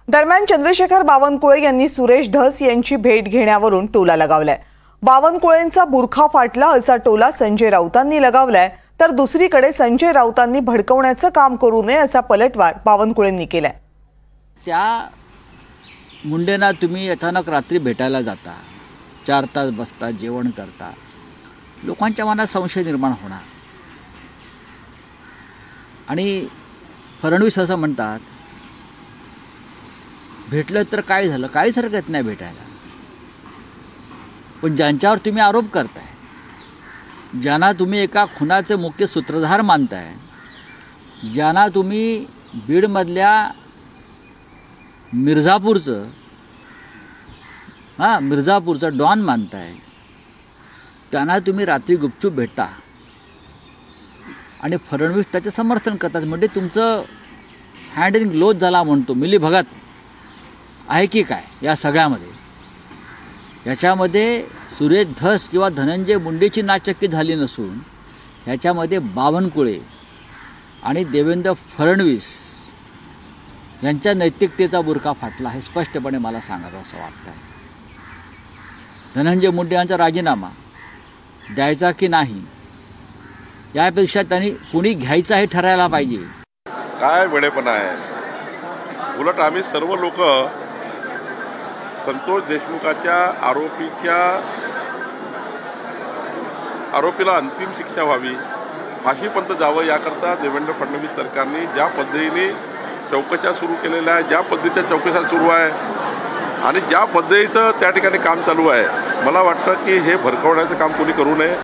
दरम्यान चंद्रशेखर बावनकुळे यांनी सुरेश धस यांची भेट घेण्यावरून टोला लगावलाय। बावनकुळेंचा बुरखा फाटला असा टोला संजय राऊतांनी लगावलाय, तर दुसरीकडे संजय राऊतांनी भडकवण्याचं काम करू नये असा पलटवार बावनकुळेंनी केलाय। त्या मुंडेंना तुम्ही अचानक रात्री भेटायला जाता, 4 तास बसता, जेवण करता, लोकांच्या मनात संशय निर्माण होणार। आणि फडणवीस असं म्हणतात, भेटलं तर काय झालं, काहीच हरकत नाही भेटायला। पण ज्यांच्यावर तुम्ही आरोप करताय, ज्यांना तुम्ही एका खुनाचे मुख्य सूत्रधार मानताय, ज्यांना तुम्ही बीडमधल्या मिर्झापूरचं डॉन मानताय, त्यांना तुम्ही रात्री गुपचूप भेटता आणि फडणवीस त्याचे समर्थन करतात। म्हणजे तुमचं हँड इन ग्लोज झाला म्हणतो, मिलीभगत आहे की काय या सगळ्यामध्ये? याच्यामध्ये सुरेश धस किंवा धनंजय मुंडेची नाचक्की झाली नसून ह्याच्यामध्ये बावनकुळे आणि देवेंद्र फडणवीस यांच्या नैतिकतेचा बुरखा फाटला हे स्पष्टपणे मला सांगावं असं वाटतं आहे। धनंजय मुंडे यांचा राजीनामा द्यायचा की नाही यापेक्षा त्यांनी कुणी घ्यायचा हे ठरायला पाहिजे। काय वेळेपणा आहे। उलट आम्ही सर्व लोक संतोष देशमुखाच्या आरोपीला अंतिम शिक्षा व्हावी, फाशीपर्यंत जावं याकरता देवेंद्र फडणवीस सरकारने ज्या पद्धतीने चौकशा सुरू केलेल्या आहे, ज्या पद्धतीच्या चौकशा सुरू आहे आणि ज्या पद्धतीचं त्या ठिकाणी काम चालू आहे, मला वाटतं की हे भडकवण्याचं काम कोणी करू नये।